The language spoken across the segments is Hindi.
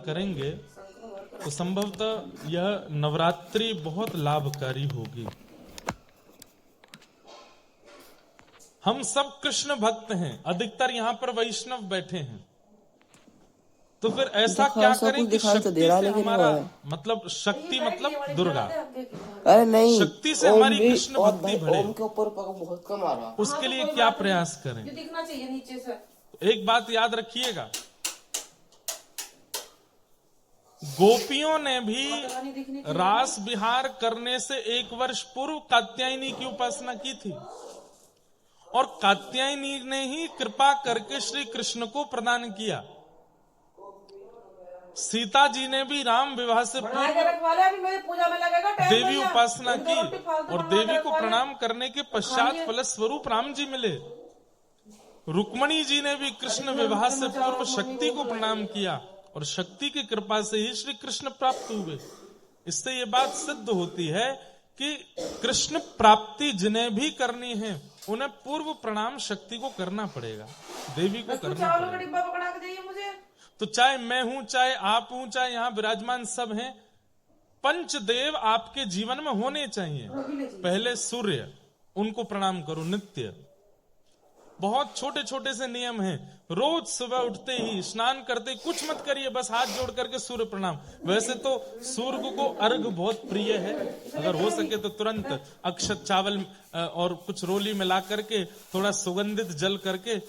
करेंगे तो संभवतः यह नवरात्रि बहुत लाभकारी होगी। हम सब कृष्ण भक्त हैं, अधिकतर यहाँ पर वैष्णव बैठे हैं, तो फिर ऐसा क्या करें कि शक्ति से हमारा मतलब, शक्ति मतलब दुर्गा, अरे नहीं, शक्ति से हमारी कृष्ण भक्ति बढ़े। ओम के ऊपर बहुत कम आ रहा। उसके लिए क्या प्रयास करें? दिखना चाहिए नीचे से। एक बात याद रखिएगा, गोपियों ने भी रास विहार करने से 1 वर्ष पूर्व कात्यायनी की उपासना की थी, और कात्यायनी ने ही कृपा करके श्री कृष्ण को प्रदान किया। सीता जी ने भी राम विवाह से पूर्व देवी उपासना की, और देवी को प्रणाम करने के पश्चात फलस्वरूप राम जी मिले। रुक्मणी जी ने भी कृष्ण विवाह से पूर्व शक्ति को प्रणाम किया, और शक्ति की कृपा से ही श्री कृष्ण प्राप्त हुए। इससे ये बात सिद्ध होती है कि कृष्ण प्राप्ति जिन्हें भी करनी है उन्हें पूर्व प्रणाम शक्ति को करना पड़ेगा, देवी को करना पड़ेगा। तो चाहे मैं हूं, चाहे आप हूं, चाहे यहाँ विराजमान सब हैं, पंचदेव आपके जीवन में होने चाहिए। पहले सूर्य, उनको प्रणाम करो नित्य। बहुत छोटे छोटे से नियम हैं। रोज सुबह उठते ही स्नान करते कुछ मत करिए, बस हाथ जोड़ करके सूर्य प्रणाम। वैसे तो सूर्य को अर्घ बहुत प्रिय है, अगर हो सके तो तुरंत अक्षत चावल और कुछ रोली में ला करके थोड़ा सुगंधित जल करके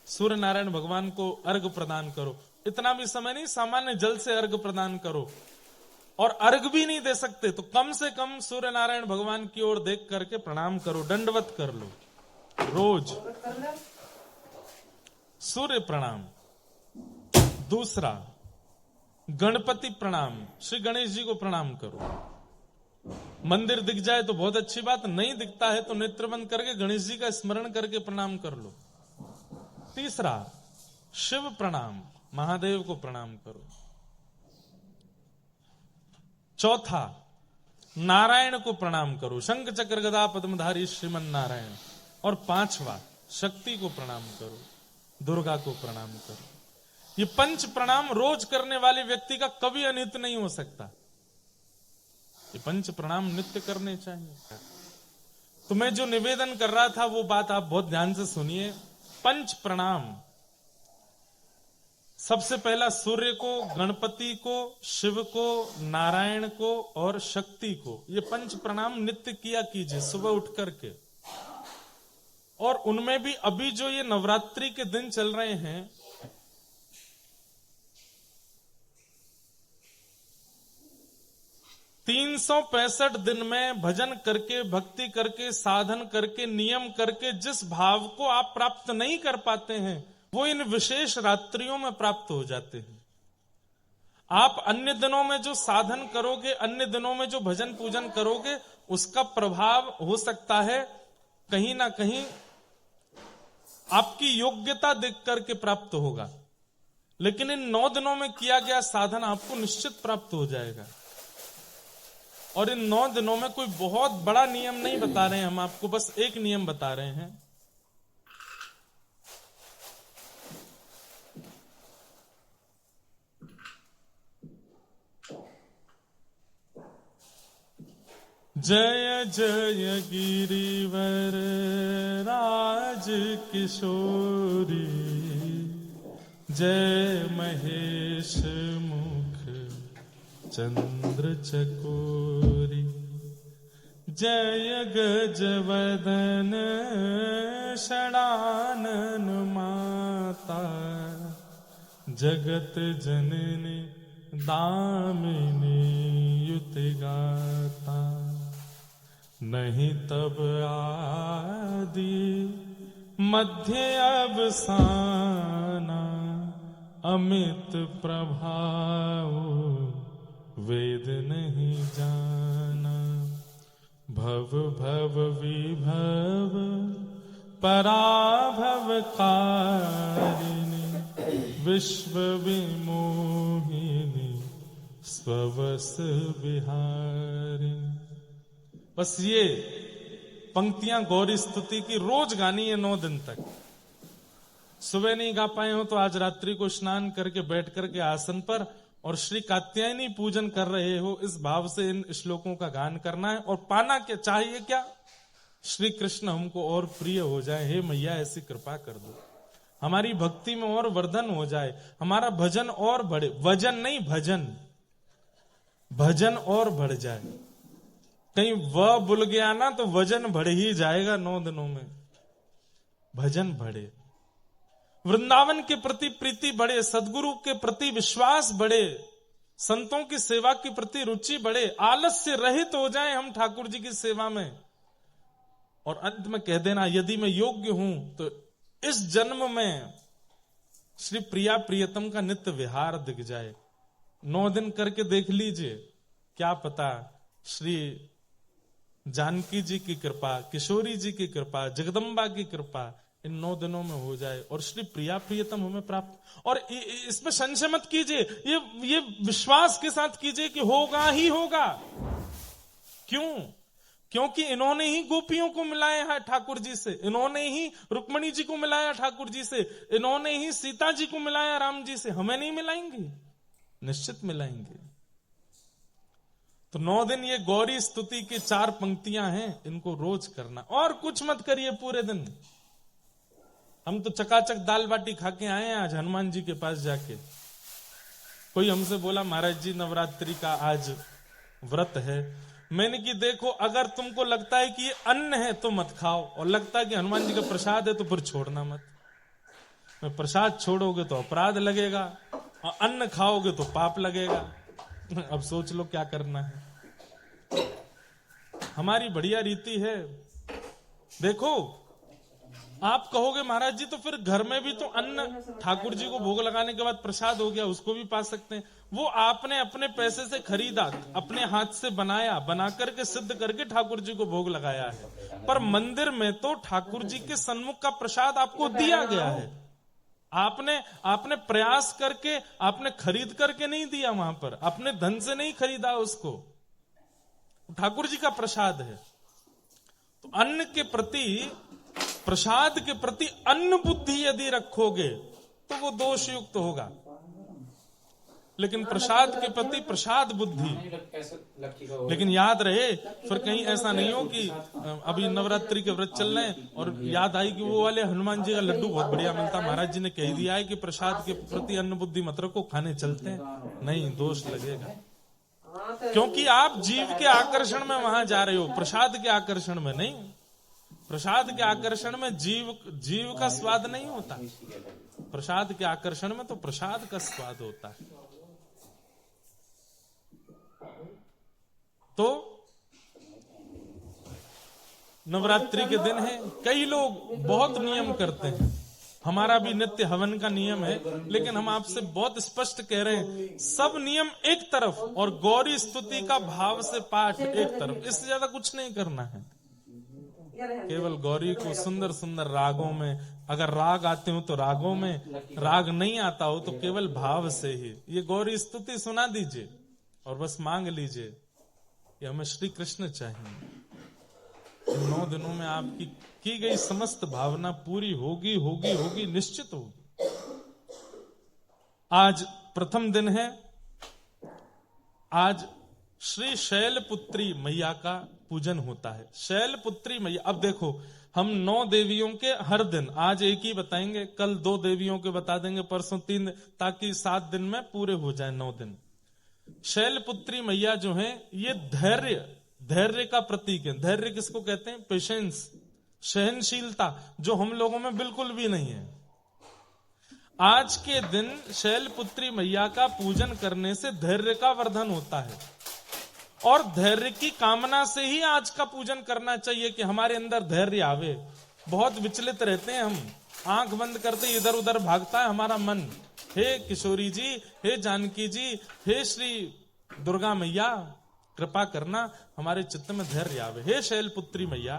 सूर्य नारायण भगवान को अर्घ प्रदान करो। इतना भी समय नहीं, सामान्य जल से अर्घ प्रदान करो। और अर्घ भी नहीं दे सकते तो कम से कम सूर्य नारायण भगवान की ओर देख करके प्रणाम करो, दंडवत कर लो रोज, सूर्य प्रणाम। दूसरा, गणपति प्रणाम, श्री गणेश जी को प्रणाम करो। मंदिर दिख जाए तो बहुत अच्छी बात, नहीं दिखता है तो नेत्र बंद करके गणेश जी का स्मरण करके प्रणाम कर लो। तीसरा, शिव प्रणाम, महादेव को प्रणाम करो। चौथा, नारायण को प्रणाम करो, शंख चक्र गदा पद्मधारी श्रीमन नारायण। और पांचवा, शक्ति को प्रणाम करो, दुर्गा को प्रणाम करो। ये 5 प्रणाम रोज करने वाले व्यक्ति का कभी अनित नहीं हो सकता। ये 5 प्रणाम नित्य करने चाहिए। तो मैं जो निवेदन कर रहा था वो बात आप बहुत ध्यान से सुनिए। 5 प्रणाम, सबसे पहला सूर्य को, गणपति को, शिव को, नारायण को और शक्ति को, ये 5 प्रणाम नित्य किया कीजिए सुबह उठ करके। और उनमें भी अभी जो ये नवरात्रि के दिन चल रहे हैं, तीन 365 दिन में भजन करके, भक्ति करके, साधन करके, नियम करके जिस भाव को आप प्राप्त नहीं कर पाते हैं वो इन विशेष रात्रियों में प्राप्त हो जाते हैं। आप अन्य दिनों में जो साधन करोगे, अन्य दिनों में जो भजन पूजन करोगे, उसका प्रभाव हो सकता है कहीं ना कहीं आपकी योग्यता देख करके प्राप्त होगा, लेकिन इन 9 दिनों में किया गया साधन आपको निश्चित प्राप्त हो जाएगा। और इन 9 दिनों में कोई बहुत बड़ा नियम नहीं बता रहे हैं हम आपको, बस एक नियम बता रहे हैं। जय जय गिरिवर राज किशोरी, जय महेश मुख चंद्र चकोरी, जय गजवदन षडानन माता, जगत जननी दामिनी युति गाता। नहीं तब आदि मध्य अवसाना, अमित प्रभाव वेद नहीं जाना। भव भव विभव पराभव कारिणी, विश्व विमोहिनी स्ववस विहारिणी। बस ये पंक्तियां गौरी स्तुति की रोज गानी है 9 दिन तक। सुबह नहीं गा पाए हो तो आज रात्रि को स्नान करके बैठ करके आसन पर और श्री कात्यायनी पूजन कर रहे हो, इस भाव से इन श्लोकों का गान करना है। और पाना क्या चाहिए? क्या? श्री कृष्ण हमको और प्रिय हो जाए। हे मैया ऐसी कृपा कर दो, हमारी भक्ति में और वर्धन हो जाए, हमारा भजन और बढ़े। वजन नहीं, भजन, भजन और बढ़ जाए। कहीं वह भूल गया ना तो वजन बढ़ ही जाएगा 9 दिनों में। भजन बढ़े, वृंदावन के प्रति प्रीति बढ़े, सदगुरु के प्रति विश्वास बढ़े, संतों की सेवा के प्रति रुचि बढ़े, आलस्य रहित हो जाए हम ठाकुर जी की सेवा में। और अंत में कह देना, यदि मैं योग्य हूं तो इस जन्म में श्री प्रिया प्रियतम का नित्य विहार दिख जाए। 9 दिन करके देख लीजिए, क्या पता श्री जानकी जी की कृपा, किशोरी जी की कृपा, जगदम्बा की कृपा इन 9 दिनों में हो जाए और श्री प्रिया प्रियतम हमें प्राप्त। और इसमें संशय मत कीजिए, ये विश्वास के साथ कीजिए कि होगा ही होगा। क्यों? क्योंकि इन्होंने ही गोपियों को मिलाया है ठाकुर जी से, इन्होंने ही रुक्मणी जी को मिलाया ठाकुर जी से, इन्होंने ही सीता जी को मिलाया राम जी से। हमें नहीं मिलाएंगे? निश्चित मिलाएंगे। तो 9 दिन ये गौरी स्तुति की 4 पंक्तियां हैं, इनको रोज करना और कुछ मत करिए पूरे दिन। हम तो चकाचक दाल बाटी खा के आए हैं आज हनुमान जी के पास जाके। कोई हमसे बोला महाराज जी नवरात्रि का आज व्रत है। मैंने कि देखो, अगर तुमको लगता है कि ये अन्न है तो मत खाओ, और लगता है कि हनुमान जी का प्रसाद है तो फिर छोड़ना मत। मैं प्रसाद छोड़ोगे तो अपराध लगेगा और अन्न खाओगे तो पाप लगेगा। अब सोच लो क्या करना है। हमारी बढ़िया रीति है। देखो, आप कहोगे महाराज जी तो फिर घर में भी तो अन्न ठाकुर जी को भोग लगाने के बाद प्रसाद हो गया, उसको भी पा सकते हैं। वो आपने अपने पैसे से खरीदा, अपने हाथ से बनाया, बना करके सिद्ध करके ठाकुर जी को भोग लगाया है। पर मंदिर में तो ठाकुर जी के सन्मुख का प्रसाद आपको दिया गया है। आपने प्रयास करके, आपने खरीद करके नहीं दिया, वहां पर अपने धन से नहीं खरीदा उसको, ठाकुर जी का प्रसाद है। तो अन्न के प्रति, प्रसाद के प्रति अन्न बुद्धि यदि रखोगे तो वो दोषयुक्त होगा, लेकिन प्रसाद के प्रति प्रसाद बुद्धि। लेकिन याद रहे, फिर कहीं ऐसा नहीं हो कि अभी नवरात्रि के व्रत चल रहे हैं और याद आई कि वो वाले हनुमान जी का लड्डू बहुत बढ़िया मिलता, महाराज जी ने कह दिया है कि प्रसाद के प्रति अन्न बुद्धि मत रखो, खाने चलते हैं। नहीं, दोष लगेगा, क्योंकि आप जीव के आकर्षण में वहां जा रहे हो, प्रसाद के आकर्षण में नहीं। प्रसाद के आकर्षण में जीव का स्वाद नहीं होता, प्रसाद के आकर्षण में तो प्रसाद का स्वाद होता है। तो नवरात्रि के दिन है, कई लोग बहुत नियम करते हैं, हमारा भी नित्य हवन का नियम है, लेकिन हम आपसे बहुत स्पष्ट कह रहे हैं, सब नियम एक तरफ और गौरी स्तुति का भाव से पाठ एक तरफ, इससे ज्यादा कुछ नहीं करना है। केवल गौरी को सुंदर सुंदर रागों में, अगर राग आते हो तो रागों में, राग नहीं आता हो तो केवल भाव से ही ये गौरी स्तुति सुना दीजिए और बस मांग लीजिए कि हमें श्री कृष्ण चाहिए। 9 दिनों में आपकी की गई समस्त भावना पूरी होगी होगी होगी, निश्चित होगी। आज प्रथम दिन है, आज श्री शैलपुत्री मैया का पूजन होता है। शैलपुत्री मैया, अब देखो हम 9 देवियों के हर दिन, आज एक ही बताएंगे, कल 2 देवियों के बता देंगे, परसों 3, ताकि 7 दिन में पूरे हो जाए 9 दिन। शैलपुत्री मैया जो है ये धैर्य का प्रतीक है। धैर्य किसको कहते हैं? पेशेंस, सहनशीलता, जो हम लोगों में बिल्कुल भी नहीं है। आज के दिन शैलपुत्री मैया का पूजन करने से धैर्य का वर्धन होता है, और धैर्य की कामना से ही आज का पूजन करना चाहिए कि हमारे अंदर धैर्य आवे। बहुत विचलित रहते हैं हम, आंख बंद करते इधर उधर भागता है हमारा मन। हे किशोरी जी, हे जानकी जी, हे श्री दुर्गा मैया, कृपा करना हमारे चित्त में धैर्य आवे। हे शैलपुत्री मैया,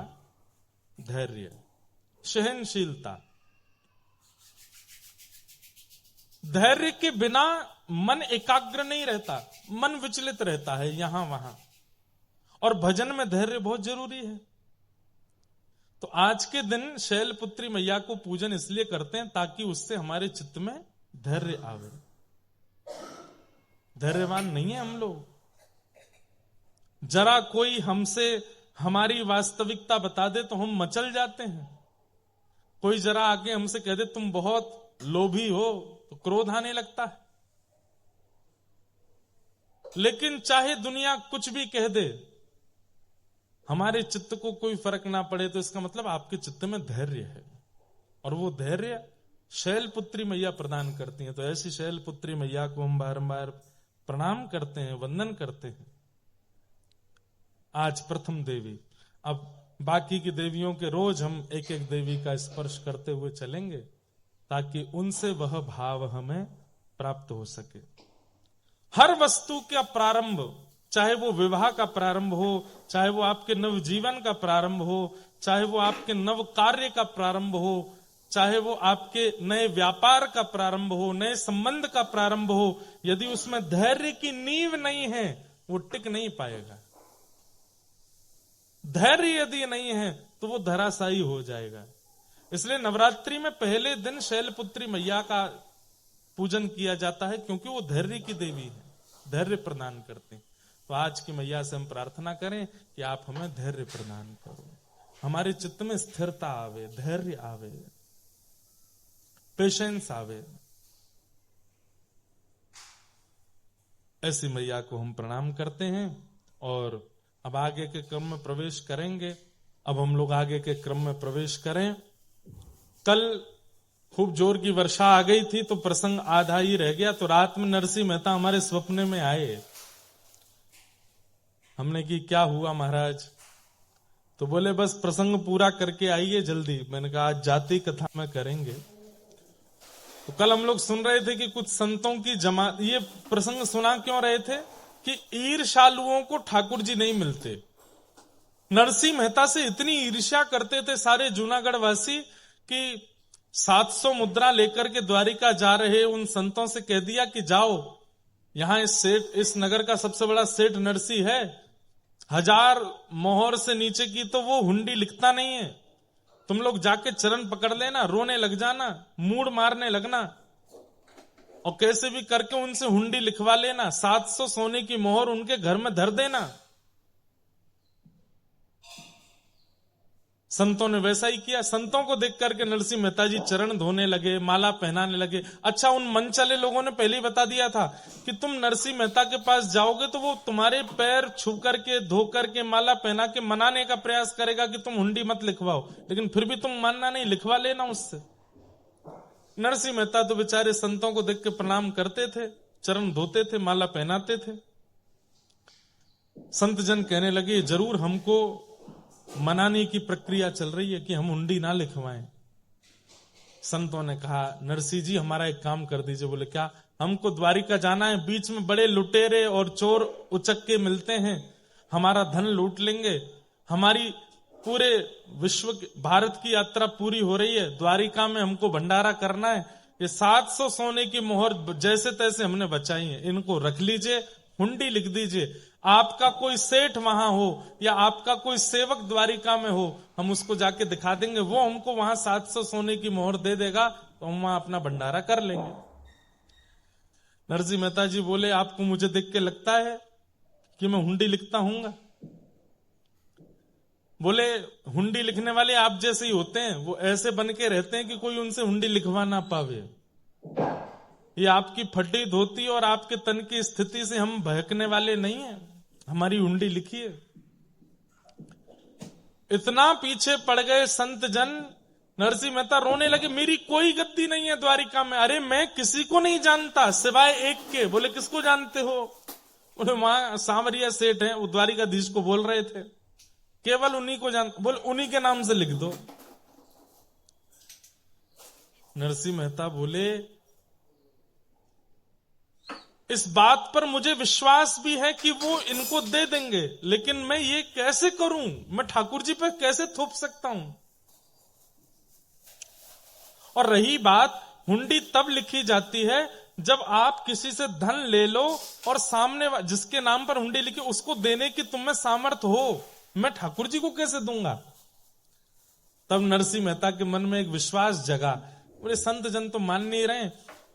धैर्य, सहनशीलता। धैर्य के बिना मन एकाग्र नहीं रहता, मन विचलित रहता है यहां वहां, और भजन में धैर्य बहुत जरूरी है। तो आज के दिन शैलपुत्री मैया को पूजन इसलिए करते हैं ताकि उससे हमारे चित्त में धैर्य आवे। धैर्यवान नहीं है हम लोग। जरा कोई हमसे हमारी वास्तविकता बता दे तो हम मचल जाते हैं। कोई जरा आके हमसे कह दे तुम बहुत लोभी हो तो क्रोध आने लगता है। लेकिन चाहे दुनिया कुछ भी कह दे, हमारे चित्त को कोई फर्क ना पड़े, तो इसका मतलब आपके चित्त में धैर्य है। और वो धैर्य शैलपुत्री मैया प्रदान करती हैं। तो ऐसी शैलपुत्री मैया को हम बारंबार प्रणाम करते हैं, वंदन करते हैं। आज प्रथम देवी, अब बाकी की देवियों के रोज हम एक एक देवी का स्पर्श करते हुए चलेंगे, ताकि उनसे वह भाव हमें प्राप्त हो सके। हर वस्तु का प्रारंभ, चाहे वो विवाह का प्रारंभ हो, चाहे वो आपके नव जीवन का प्रारंभ हो, चाहे वो आपके नव कार्य का प्रारंभ हो, चाहे वो आपके नए व्यापार का प्रारंभ हो, नए संबंध का प्रारंभ हो, यदि उसमें धैर्य की नींव नहीं है वो टिक नहीं पाएगा। धैर्य यदि नहीं है तो वो धराशायी हो जाएगा। इसलिए नवरात्रि में पहले दिन शैलपुत्री मैया का पूजन किया जाता है, क्योंकि वो धैर्य की देवी है, धैर्य प्रदान करते हैं। तो आज की मैया से हम प्रार्थना करें कि आप हमें धैर्य प्रदान करो, हमारे चित्त में स्थिरता आवे, धैर्य आवे, पेशेंस आवे। ऐसी मैया को हम प्रणाम करते हैं और अब आगे के क्रम में प्रवेश करेंगे। अब हम लोग आगे के क्रम में प्रवेश करें। कल खूब जोर की वर्षा आ गई थी तो प्रसंग आधा ही रह गया। तो रात में नरसिंह मेहता हमारे स्वप्न में आए। हमने कि क्या हुआ महाराज? तो बोले बस प्रसंग पूरा करके आइए जल्दी। मैंने कहा आज जाति कथा में करेंगे। तो कल हम लोग सुन रहे थे कि कुछ संतों की जमात, ये प्रसंग सुना क्यों रहे थे कि ईर्ष्यालुओं को ठाकुर जी नहीं मिलते। नरसिंह मेहता से इतनी ईर्ष्या करते थे सारे जूनागढ़ वासी कि 700 मुद्रा लेकर के द्वारिका जा रहे उन संतों से कह दिया कि जाओ, यहां इस नगर का सबसे बड़ा सेठ नरसिंह है, 1000 मोहर से नीचे की तो वो हुंडी लिखता नहीं है, तुम लोग जाके चरण पकड़ लेना, रोने लग जाना, मूड मारने लगना और कैसे भी करके उनसे हुंडी लिखवा लेना, 700 सोने की मोहर उनके घर में धर देना। संतों ने वैसा ही किया। संतों को देख करके नरसिंह मेहता जी चरण धोने लगे, माला पहनाने लगे। अच्छा, उन मन चले लोगों ने पहले ही बता दिया था कि तुम नरसिंह मेहता के पास जाओगे तो वो तुम्हारे पैर छू करके, धो करके, माला पहना के मनाने का प्रयास करेगा कि तुम हुंडी मत लिखवाओ, लेकिन फिर भी तुम मानना नहीं, लिखवा लेना उससे। नरसिंह मेहता तो बेचारे संतों को देख के प्रणाम करते थे, चरण धोते थे, माला पहनाते थे। संत जन कहने लगे जरूर हमको मनाने की प्रक्रिया चल रही है कि हम हुंडी ना लिखवाएं। संतों ने कहा नरसिंह जी हमारा एक काम कर दीजिए। बोले क्या? हमको द्वारिका जाना है, बीच में बड़े लुटेरे और चोर उचक्के मिलते हैं, हमारा धन लूट लेंगे, हमारी पूरे विश्व भारत की यात्रा पूरी हो रही है, द्वारिका में हमको भंडारा करना है, ये 700 सोने की मोहर जैसे तैसे हमने बचाई है, इनको रख लीजिए, हुंडी लिख दीजिए। आपका कोई सेठ वहां हो या आपका कोई सेवक द्वारिका में हो, हम उसको जाके दिखा देंगे, वो हमको वहां 700 सोने की मोहर दे देगा, तो हम वहां अपना भंडारा कर लेंगे। नरसिंह मेहता जी बोले आपको मुझे देख के लगता है कि मैं हुंडी लिखता हूंगा? बोले हुंडी लिखने वाले आप जैसे ही होते हैं, वो ऐसे बन के रहते हैं कि कोई उनसे हुंडी लिखवा ना पावे। ये आपकी फटी धोती और आपके तन की स्थिति से हम बहकने वाले नहीं हैं, हमारी हुंडी लिखिए। इतना पीछे पड़ गए संत जन, नरसिंह मेहता रोने लगे, मेरी कोई गद्दी नहीं है द्वारिका में। अरे मैं किसी को नहीं जानता सिवाय एक के। बोले किसको जानते हो? बोले वहां सांवरिया सेठ है, वो द्वारिकाधीश को बोल रहे थे, केवल उन्हीं को जानता। बोले उन्हीं के नाम से लिख दो। नरसिंह मेहता बोले इस बात पर मुझे विश्वास भी है कि वो इनको दे देंगे, लेकिन मैं ये कैसे करूं? मैं ठाकुर जी पर कैसे थोप सकता हूं? और रही बात, हुंडी तब लिखी जाती है जब आप किसी से धन ले लो और सामने जिसके नाम पर हुंडी लिखी उसको देने की तुम में सामर्थ्य हो। मैं ठाकुर जी को कैसे दूंगा? तब नरसिंह मेहता के मन में एक विश्वास जगा। बोले संत जन तो मान नहीं रहे,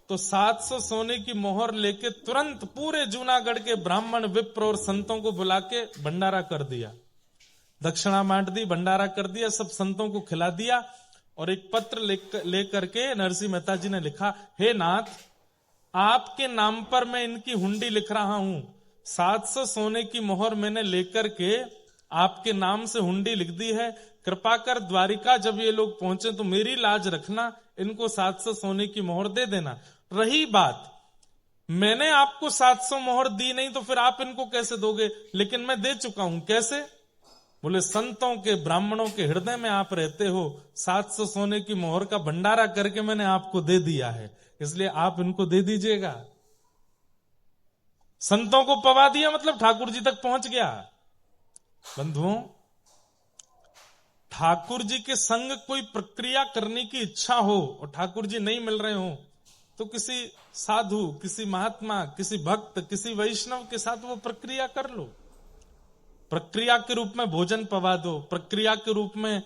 तो 700 सोने की मोहर लेके तुरंत पूरे जूनागढ़ के ब्राह्मण, विप्र और संतों को बुला के भंडारा कर दिया, दक्षिणा बांट दी, भंडारा कर दिया, सब संतों को खिला दिया। और एक पत्र लेकर के नरसिंह मेहता जी ने लिखा, हे नाथ, आपके नाम पर मैं इनकी हुंडी लिख रहा हूं। 700 सोने की मोहर मैंने लेकर के आपके नाम से हुंडी लिख दी है। कृपा कर द्वारिका जब ये लोग पहुंचे तो मेरी लाज रखना, इनको 700 सोने की मोहर दे देना। रही बात, मैंने आपको 700 मोहर दी नहीं तो फिर आप इनको कैसे दोगे? लेकिन मैं दे चुका हूं। कैसे? बोले, संतों के, ब्राह्मणों के हृदय में आप रहते हो, 700 सोने की मोहर का भंडारा करके मैंने आपको दे दिया है, इसलिए आप इनको दे दीजिएगा। संतों को पवा दिया मतलब ठाकुर जी तक पहुंच गया। बंधुओं, ठाकुर जी के संग कोई प्रक्रिया करने की इच्छा हो और ठाकुर जी नहीं मिल रहे हो तो किसी साधु, किसी महात्मा, किसी भक्त, किसी वैष्णव के साथ वो प्रक्रिया कर लो। प्रक्रिया के रूप में भोजन पवा दो, प्रक्रिया के रूप में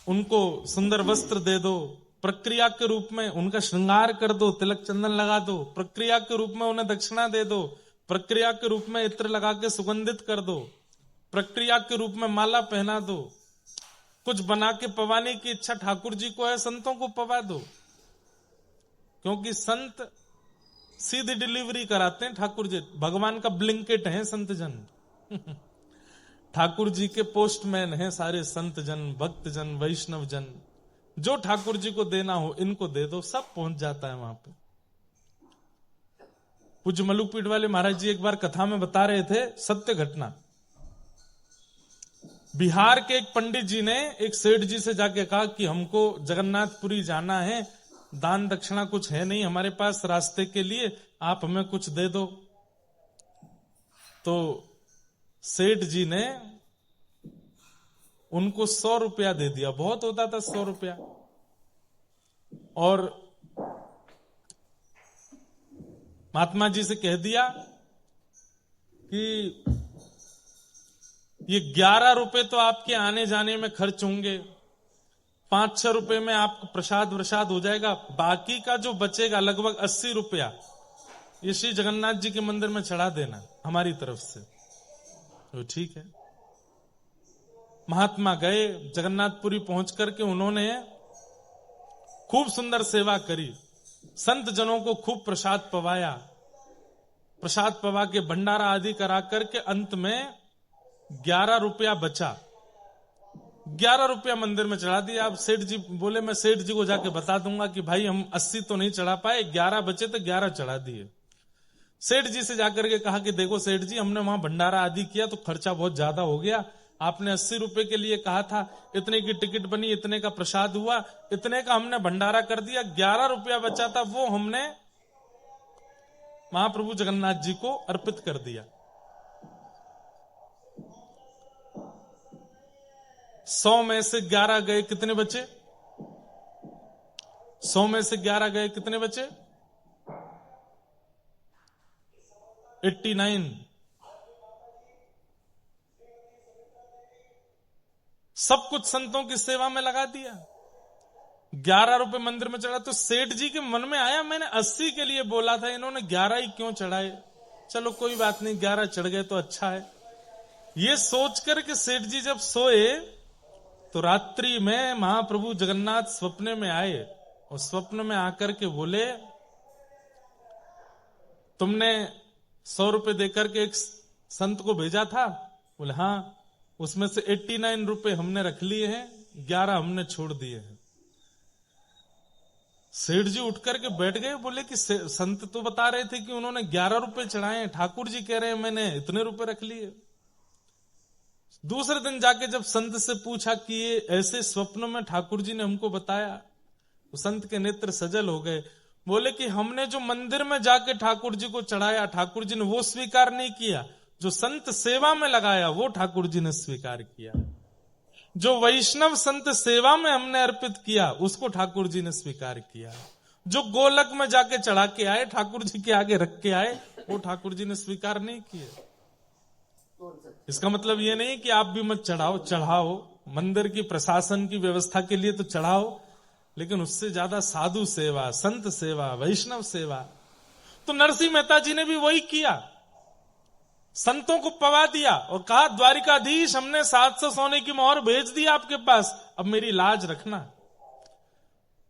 उनको सुंदर वस्त्र दे दो, प्रक्रिया के रूप में उनका श्रृंगार कर दो, तिलक चंदन लगा दो, प्रक्रिया के रूप में उन्हें दक्षिणा दे दो, प्रक्रिया के रूप में इत्र लगा के सुगंधित कर दो, प्रक्रिया के रूप में माला पहना दो। कुछ बना के पवाने की इच्छा ठाकुर जी को है, संतों को पवा दो, क्योंकि संत सीधी डिलीवरी कराते हैं। ठाकुर जी भगवान का ब्लिंकेट है संत जन। ठाकुर जी के पोस्टमैन हैं सारे संत जन, भक्त जन, वैष्णव जन। जो ठाकुर जी को देना हो इनको दे दो, सब पहुंच जाता है वहां पे। पूज्य मलुकपीठ वाले महाराज जी एक बार कथा में बता रहे थे, सत्य घटना। बिहार के एक पंडित जी ने एक सेठ जी से जाके कहा कि हमको जगन्नाथपुरी जाना है, दान दक्षिणा कुछ है नहीं हमारे पास रास्ते के लिए, आप हमें कुछ दे दो। तो सेठ जी ने उनको 100 रुपया दे दिया, बहुत होता था 100 रुपया। और महात्मा जी से कह दिया कि ये 11 रुपए तो आपके आने जाने में खर्च होंगे, 5-6 रुपए में आपको प्रसाद वरसाद हो जाएगा, बाकी का जो बचेगा लगभग 80 रुपया ये श्री जगन्नाथ जी के मंदिर में चढ़ा देना हमारी तरफ से। तो ठीक है। महात्मा गए, जगन्नाथपुरी पहुंच करके उन्होंने खूब सुंदर सेवा करी, संत जनों को खूब प्रसाद पवाया, प्रसाद पवा के भंडारा आदि करा करके अंत में 11 रुपया बचा। 11 रुपया मंदिर में चढ़ा दिया। अब सेठ जी बोले, मैं सेठ जी को जाके बता दूंगा कि भाई हम 80 तो नहीं चढ़ा पाए, 11 बचे तो 11 चढ़ा दिए। सेठ जी से जाकर के कहा कि देखो सेठ जी, हमने वहां भंडारा आदि किया तो खर्चा बहुत ज्यादा हो गया, आपने 80 रुपए के लिए कहा था, इतने की टिकट बनी, इतने का प्रसाद हुआ, इतने का हमने भंडारा कर दिया, 11 रुपया बचा था वो हमने महाप्रभु जगन्नाथ जी को अर्पित कर दिया। 100 में से 11 गए, कितने बचे? 100 में से 11 गए, कितने बचे? 89। सब कुछ संतों की सेवा में लगा दिया। 11 रुपए मंदिर में चढ़ा तो सेठ जी के मन में आया, मैंने 80 के लिए बोला था, इन्होंने 11 ही क्यों चढ़ाए? चलो कोई बात नहीं, 11 चढ़ गए तो अच्छा है। ये सोचकर के सेठ जी जब सोए तो रात्रि में महाप्रभु जगन्नाथ स्वप्न में आए और स्वप्न में आकर के बोले, तुमने 100 रुपए देकर के एक संत को भेजा था? बोले हाँ, उसमें से 89 रुपए हमने रख लिए हैं, 11 हमने छोड़ दिए हैं। सेठ जी उठ करके बैठ गए, बोले कि संत तो बता रहे थे कि उन्होंने 11 रुपए चढ़ाए, ठाकुर जी कह रहे हैं मैंने इतने रुपए रख लिए। दूसरे दिन जाके जब संत से पूछा कि ये ऐसे स्वप्न में ठाकुर जी ने हमको बताया, तो संत के नेत्र सजल हो गए। बोले कि हमने जो मंदिर में जाके ठाकुर जी को चढ़ाया, ठाकुर जी ने वो स्वीकार नहीं किया, जो संत सेवा में लगाया वो ठाकुर जी ने स्वीकार किया। जो वैष्णव संत सेवा में हमने अर्पित किया उसको ठाकुर जी ने स्वीकार किया। जो गोलक में जाके चढ़ा के आए, ठाकुर जी के आगे रख के आए, वो ठाकुर जी ने स्वीकार नहीं किए। इसका मतलब ये नहीं कि आप भी मत चढ़ाओ, चढ़ाओ, मंदिर की प्रशासन की व्यवस्था के लिए तो चढ़ाओ, लेकिन उससे ज्यादा साधु सेवा, संत सेवा, वैष्णव सेवा। तो नरसिंह मेहता जी ने भी वही किया, संतों को पवा दिया और कहा द्वारिकाधीश हमने 700 सोने की मोहर भेज दी आपके पास, अब मेरी लाज रखना।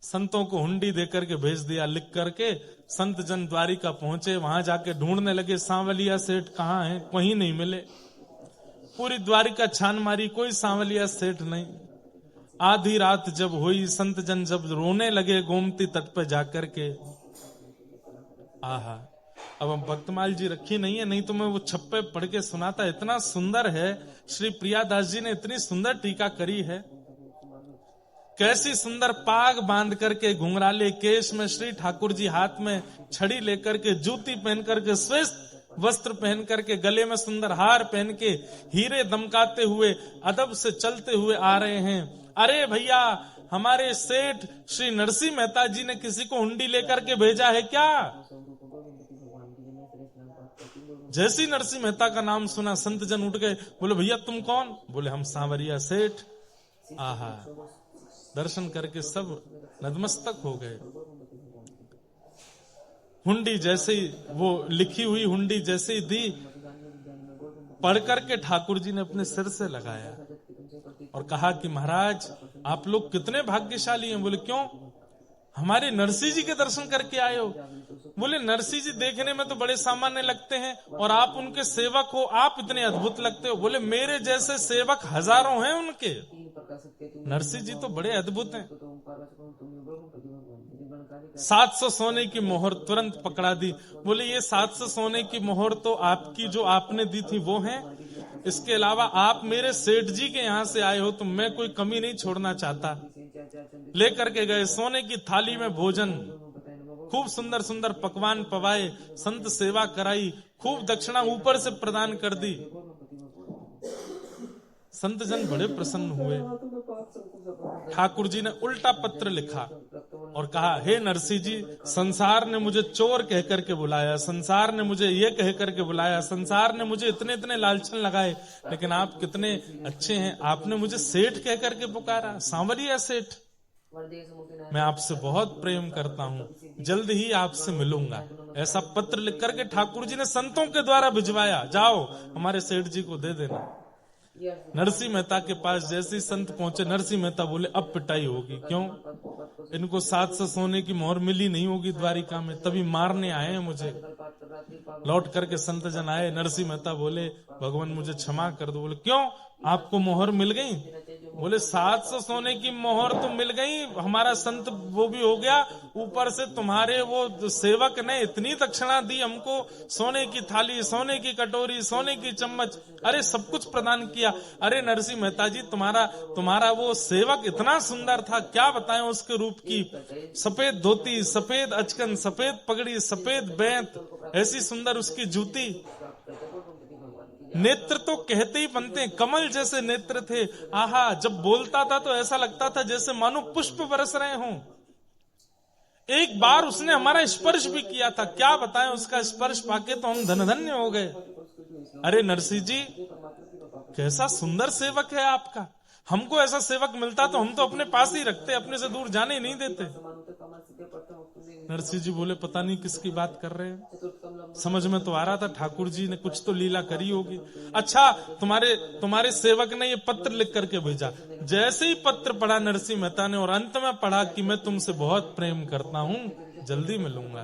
संतों को हुंडी देकर के भेज दिया लिख करके। संत जन द्वारिका पहुंचे, वहां जाके ढूंढने लगे सांवलिया सेठ कहां है, कहीं नहीं मिले। पूरी द्वारिका छान मारी, कोई सांवलिया सेठ नहीं। आधी रात जब हुई, संत जन जब रोने लगे गोमती तट पर जाकर के, आहा, अब हम भक्तमाल जी रखी नहीं है, नहीं तो मैं वो छप्पे पढ़ के सुनाता। इतना सुंदर है, श्री प्रियादास जी ने इतनी सुंदर टीका करी है। कैसी सुंदर पाग बांध करके, घुंघराले केश में श्री ठाकुर जी हाथ में छड़ी लेकर के, जूती पहन करके, श्रेष्ठ वस्त्र पहन करके, गले में सुंदर हार पहन के, हीरे दमकाते हुए, अदब से चलते हुए आ रहे हैं। अरे भैया, हमारे सेठ श्री नरसिंह मेहता जी ने किसी को हुंडी लेकर के भेजा है क्या? जैसी नरसिंह मेहता का नाम सुना, संत जन उठ गए, बोले भैया तुम कौन? बोले हम सांवरिया सेठ। आहा, दर्शन करके सब नतमस्तक हो गए। हुंडी जैसे ही, वो लिखी हुई हुंडी जैसे ही दी, पढ़ करके ठाकुर जी ने अपने सिर से लगाया और कहा कि महाराज आप लोग कितने भाग्यशाली हैं। बोले क्यों? हमारे नरसिंह जी के दर्शन करके आए हो। बोले नरसिंह जी देखने में तो बड़े सामान्य लगते हैं और आप उनके सेवक हो, आप इतने अद्भुत लगते हो। बोले मेरे जैसे सेवक हजारों हैं उनके, नरसिंह जी तो बड़े अद्भुत हैं। 700 सोने की मोहर तुरंत पकड़ा दी। बोले ये 700 सोने की मोहर तो आपकी जो आपने दी थी वो है, इसके अलावा आप मेरे सेठ जी के यहाँ से आए हो तो मैं कोई कमी नहीं छोड़ना चाहता। लेकर के गए सोने की थाली में भोजन, खूब सुंदर सुंदर पकवान पवाए, संत सेवा कराई, खूब दक्षिणा ऊपर से प्रदान कर दी। संत जन बड़े प्रसन्न हुए। ठाकुर जी ने उल्टा पत्र लिखा और कहा, हे नरसिंह जी, संसार ने मुझे चोर कह करके बुलाया, संसार ने मुझे ये कह करके बुलाया, संसार ने मुझे इतने इतने लालचन लगाए, लेकिन आप कितने अच्छे हैं, आपने मुझे सेठ कह करके पुकारा, सांवरिया सेठ। मैं आपसे बहुत प्रेम करता हूँ, जल्द ही आपसे मिलूंगा। ऐसा पत्र लिख करके ठाकुर जी ने संतों के द्वारा भिजवाया, जाओ हमारे सेठ जी को दे देना। नरसिंह मेहता के पास जैसे ही संत पहुंचे, नरसिंह मेहता बोले अब पिटाई होगी। क्यों? इनको 700 सोने की मोहर मिली नहीं होगी द्वारिका में, तभी मारने आए हैं मुझे। लौट करके संत जन आए, नरसिंह मेहता बोले भगवान मुझे क्षमा कर दो। बोले क्यों, आपको मोहर मिल गई? बोले 700 सोने की मोहर तो मिल गई, हमारा संत वो भी हो गया, ऊपर से तुम्हारे वो सेवक ने इतनी दक्षिणा दी हमको, सोने की थाली, सोने की कटोरी, सोने की चम्मच, अरे सब कुछ प्रदान किया। अरे नरसिंह मेहता जी, तुम्हारा वो सेवक इतना सुंदर था, क्या बताएं उसके रूप की। सफेद धोती, सफेद अचकन, सफेद पगड़ी, सफेद बैंत, ऐसी सुंदर उसकी जूती। नेत्र तो कहते ही बनते हैं, कमल जैसे नेत्र थे। आहा, जब बोलता था तो ऐसा लगता था जैसे मानो पुष्प बरस रहे हों। एक बार उसने हमारा स्पर्श भी किया था, क्या बताएं, उसका स्पर्श पाके तो हम धन्य हो गए। अरे नरसिंह जी, कैसा सुंदर सेवक है आपका। हमको ऐसा सेवक मिलता तो हम तो अपने पास ही रखते, अपने से दूर जाने ही नहीं देते। नरसिंह जी बोले पता नहीं किसकी बात कर रहे हैं, समझ में तो आ रहा था ठाकुर जी ने कुछ तो लीला करी होगी। अच्छा, तुम्हारे सेवक ने ये पत्र लिख करके भेजा। जैसे ही पत्र पढ़ा नरसिंह मेहता ने और अंत में पढ़ा कि मैं तुमसे बहुत प्रेम करता हूँ, जल्दी मिलूंगा।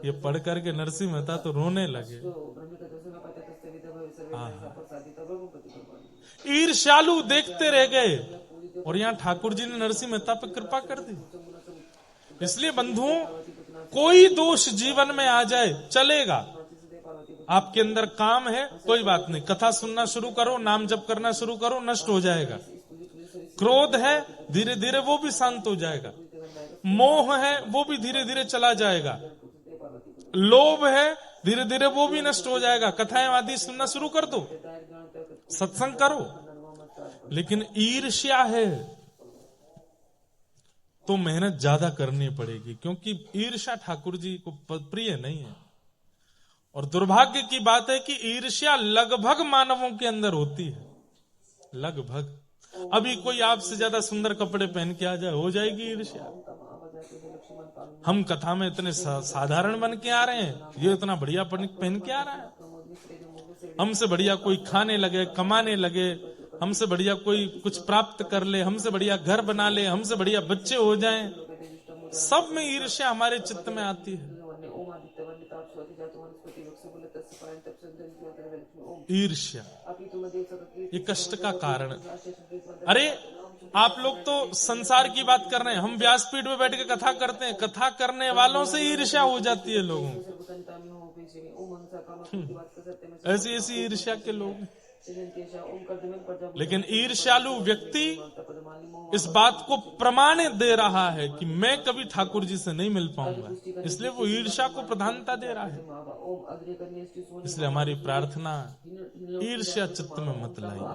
ये पढ़ करके नरसिंह मेहता तो रोने लगे। ईर्ष्यालु देखते रह गए और यहाँ ठाकुर जी ने नरसिंह मेहता पर कृपा कर दी। इसलिए बंधुओं, कोई दोष जीवन में आ जाए चलेगा, आपके अंदर काम है कोई बात नहीं, कथा सुनना शुरू करो, नाम जप करना शुरू करो, नष्ट हो जाएगा। क्रोध है धीरे धीरे वो भी शांत हो जाएगा, मोह है वो भी धीरे धीरे चला जाएगा, लोभ है धीरे धीरे वो भी नष्ट हो जाएगा। कथाएं आदि सुनना शुरू कर दो, सत्संग करो। लेकिन ईर्ष्या है तो मेहनत ज्यादा करनी पड़ेगी, क्योंकि ईर्ष्या ठाकुर जी को प्रिय नहीं है। और दुर्भाग्य की बात है कि ईर्ष्या लगभग मानवों के अंदर होती है, लगभग। अभी कोई आपसे ज्यादा सुंदर कपड़े पहन के आ जाए, हो जाएगी ईर्ष्या। हम कथा में इतने साधारण बन के आ रहे हैं, ये इतना बढ़िया पहन के आ रहा है। हमसे बढ़िया कोई खाने लगे, कमाने लगे, हमसे बढ़िया कोई कुछ प्राप्त कर ले, हमसे बढ़िया घर बना ले, हमसे बढ़िया बच्चे हो जाएं, सब में ईर्ष्या हमारे चित्त में आती है। ईर्ष्या ये कष्ट का कारण। अरे आप लोग तो संसार की बात कर रहे हैं, हम व्यासपीठ में बैठ के कथा करते हैं, कथा करने वालों से ईर्ष्या हो जाती है लोगों को। ऐसी ऐसी ईर्ष्या के लोग। लेकिन ईर्ष्यालु व्यक्ति इस बात को प्रमाणित दे रहा है कि मैं कभी ठाकुर जी से नहीं मिल पाऊंगा, इसलिए वो ईर्ष्या को प्रधानता दे रहा है। इसलिए हमारी प्रार्थना, ईर्ष्या चित्त में मत लाइए।